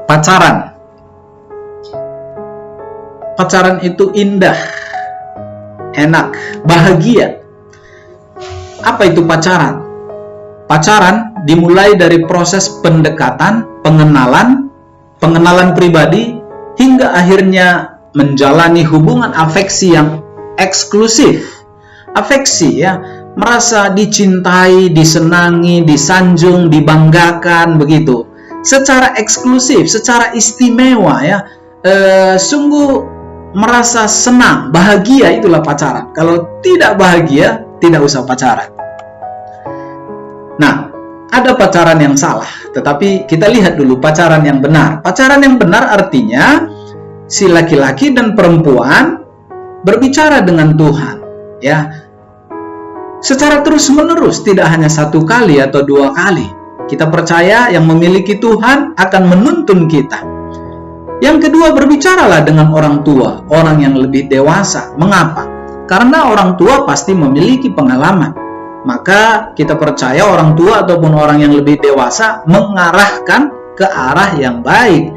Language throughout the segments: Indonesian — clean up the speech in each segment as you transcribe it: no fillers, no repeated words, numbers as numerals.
Pacaran. Pacaran itu indah, enak, bahagia. Apa itu pacaran? Pacaran dimulai dari proses pendekatan, pengenalan pribadi, hingga akhirnya menjalani hubungan afeksi yang eksklusif. Afeksi ya, merasa dicintai, disenangi, disanjung, dibanggakan begitu. Secara eksklusif, secara istimewa ya. Sungguh merasa senang, bahagia, itulah pacaran. Kalau tidak bahagia, tidak usah pacaran. Nah, ada pacaran yang salah, tetapi kita lihat dulu pacaran yang benar. Pacaran yang benar artinya si laki-laki dan perempuan berbicara dengan Tuhan, ya, secara terus-menerus, tidak hanya satu kali atau dua kali. Kita percaya yang memiliki Tuhan akan menuntun kita. Yang kedua, berbicaralah dengan orang tua, orang yang lebih dewasa. Mengapa? Karena orang tua pasti memiliki pengalaman. Maka kita percaya orang tua ataupun orang yang lebih dewasa mengarahkan ke arah yang baik.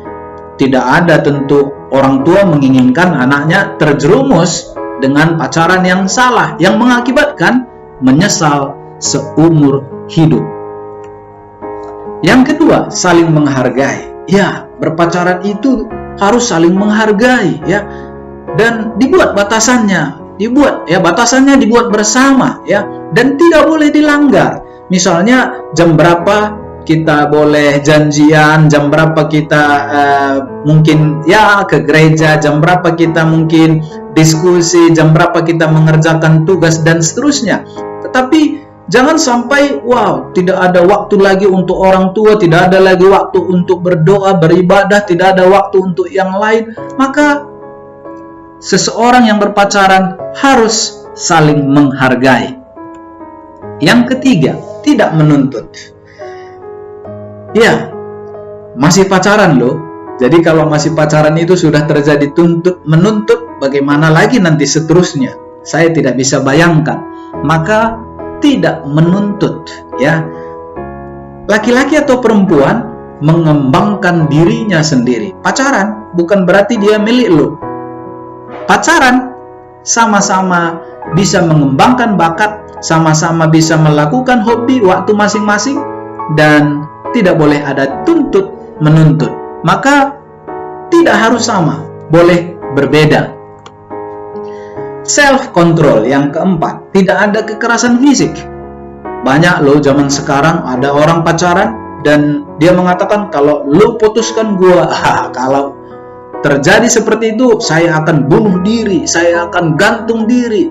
Tidak ada tentu orang tua menginginkan anaknya terjerumus dengan pacaran yang salah, yang mengakibatkan menyesal seumur hidup. Yang kedua, saling menghargai. Ya, berpacaran itu harus saling menghargai ya, dan dibuat batasannya, batasannya dibuat bersama ya, dan tidak boleh dilanggar. Misalnya jam berapa kita boleh janjian, jam berapa kita mungkin ya ke gereja, jam berapa kita mungkin diskusi, jam berapa kita mengerjakan tugas dan seterusnya. Tetapi jangan sampai tidak ada waktu lagi untuk orang tua, tidak ada lagi waktu untuk berdoa, beribadah, tidak ada waktu untuk yang lain. Maka seseorang yang berpacaran harus saling menghargai. Yang ketiga, tidak menuntut. Ya, masih pacaran loh. Jadi kalau masih pacaran itu sudah terjadi menuntut, bagaimana lagi nanti seterusnya? Saya tidak bisa bayangkan. Maka tidak menuntut ya. Laki-laki atau perempuan mengembangkan dirinya sendiri. Pacaran bukan berarti dia milik lo. Pacaran sama-sama bisa mengembangkan bakat, sama-sama bisa melakukan hobi waktu masing-masing, dan tidak boleh ada tuntut menuntut. Maka tidak harus sama, boleh berbeda. Self-control yang keempat, tidak ada kekerasan fisik. Banyak loh zaman sekarang ada orang pacaran dan dia mengatakan kalau lo putuskan gua, kalau terjadi seperti itu saya akan bunuh diri, saya akan gantung diri.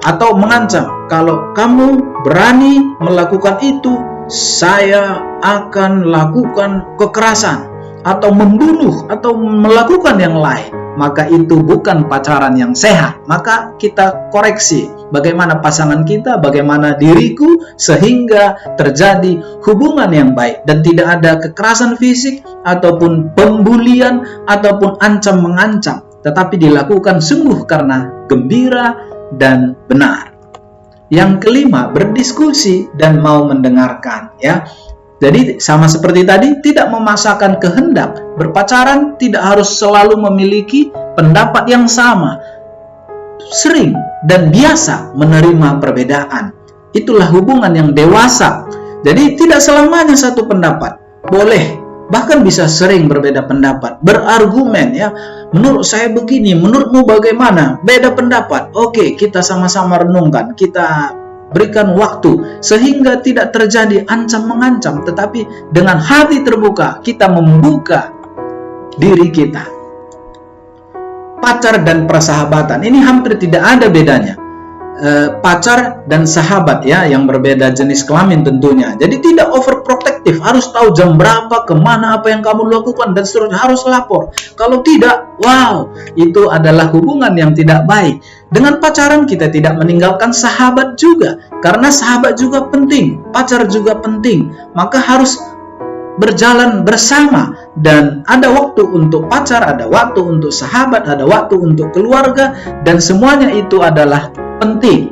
Atau mengancam, kalau kamu berani melakukan itu, saya akan lakukan kekerasan atau membunuh atau melakukan yang lain. Maka itu bukan pacaran yang sehat. Maka kita koreksi bagaimana pasangan kita, bagaimana diriku, sehingga terjadi hubungan yang baik dan tidak ada kekerasan fisik ataupun pembulian ataupun ancam-mengancam, tetapi dilakukan sungguh karena gembira dan benar. Yang kelima, berdiskusi dan mau mendengarkan ya. Jadi sama seperti tadi, tidak memaksakan kehendak. Berpacaran tidak harus selalu memiliki pendapat yang sama. Sering dan biasa menerima perbedaan. Itulah hubungan yang dewasa. Jadi tidak selamanya satu pendapat. Boleh, bahkan bisa sering berbeda pendapat. Berargumen ya. Menurut saya begini, menurutmu bagaimana? Beda pendapat. Oke, kita sama-sama renungkan. Kita berikan waktu sehingga tidak terjadi ancam-mengancam, tetapi dengan hati terbuka kita membuka diri kita. Pacar dan persahabatan ini hampir tidak ada bedanya. Pacar dan sahabat ya, yang berbeda jenis kelamin tentunya. Jadi tidak overprotective, harus tahu jam berapa, kemana, apa yang kamu lakukan dan seterusnya, harus lapor. Kalau tidak, itu adalah hubungan yang tidak baik. Dengan pacaran kita tidak meninggalkan sahabat juga, karena sahabat juga penting, pacar juga penting. Maka harus berjalan bersama, dan ada waktu untuk pacar, ada waktu untuk sahabat, ada waktu untuk keluarga, dan semuanya itu adalah penting.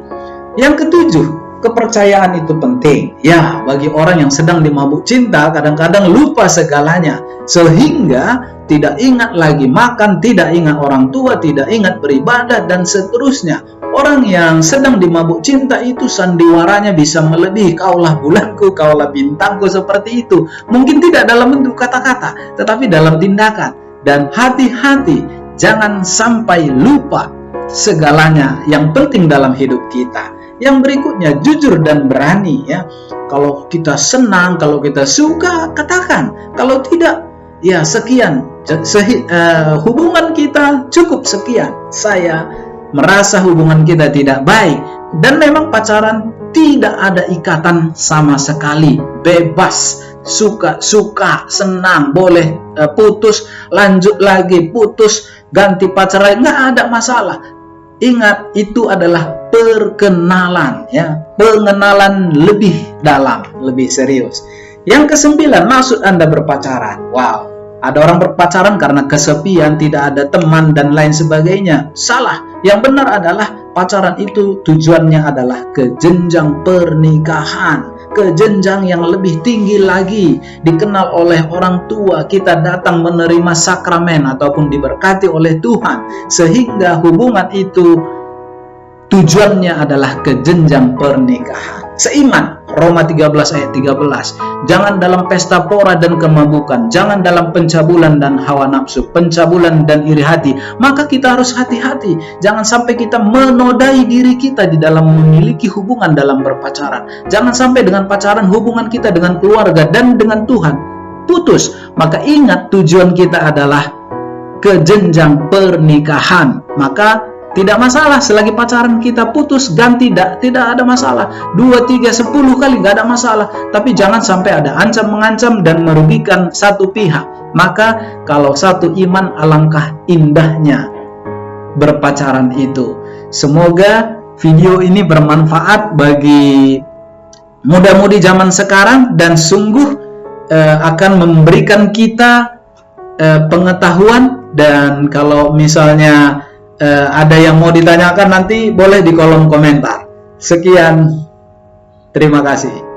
Yang ketujuh, kepercayaan itu penting. Ya, bagi orang yang sedang dimabuk cinta, kadang-kadang lupa segalanya. Sehingga tidak ingat lagi makan, tidak ingat orang tua, tidak ingat beribadah, dan seterusnya. Orang yang sedang dimabuk cinta itu sandiwaranya bisa melebihi kaulah bulanku, kaulah bintangku, seperti itu. Mungkin tidak dalam bentuk kata-kata, tetapi dalam tindakan. Dan hati-hati, jangan sampai lupa segalanya yang penting dalam hidup kita. Yang berikutnya, jujur dan berani, ya. Kalau kita senang, kalau kita suka, katakan. Kalau tidak, ya sekian. Hubungan kita cukup sekian. Saya merasa hubungan kita tidak baik, dan memang pacaran tidak ada ikatan sama sekali, bebas, suka, senang, boleh putus, lanjut lagi, putus, ganti pacar lain, nggak ada masalah. Ingat, itu adalah perkenalan, ya, pengenalan lebih dalam, lebih serius. Yang ke-9, maksud Anda berpacaran. Wow, ada orang berpacaran karena kesepian, tidak ada teman, dan lain sebagainya. Salah. Yang benar adalah pacaran itu tujuannya adalah ke jenjang pernikahan, ke jenjang yang lebih tinggi lagi, dikenal oleh orang tua, kita datang menerima sakramen ataupun diberkati oleh Tuhan, sehingga hubungan itu tujuannya adalah ke jenjang pernikahan. Seiman, Roma 13 ayat 13. Jangan dalam pesta pora dan kemabukan, jangan dalam pencabulan dan hawa nafsu, pencabulan dan iri hati. Maka kita harus hati-hati, jangan sampai kita menodai diri kita di dalam memiliki hubungan dalam berpacaran. Jangan sampai dengan pacaran hubungan kita dengan keluarga dan dengan Tuhan putus. Maka ingat, tujuan kita adalah ke jenjang pernikahan. Maka tidak masalah selagi pacaran kita putus, ganti, tidak ada masalah. 2, 3, 10 kali nggak ada masalah. Tapi jangan sampai ada ancam-mengancam dan merugikan satu pihak. Maka kalau satu iman, alangkah indahnya berpacaran itu. Semoga video ini bermanfaat bagi muda-mudi zaman sekarang, dan sungguh akan memberikan kita pengetahuan. Dan kalau misalnya ada yang mau ditanyakan, nanti boleh di kolom komentar. Sekian, terima kasih.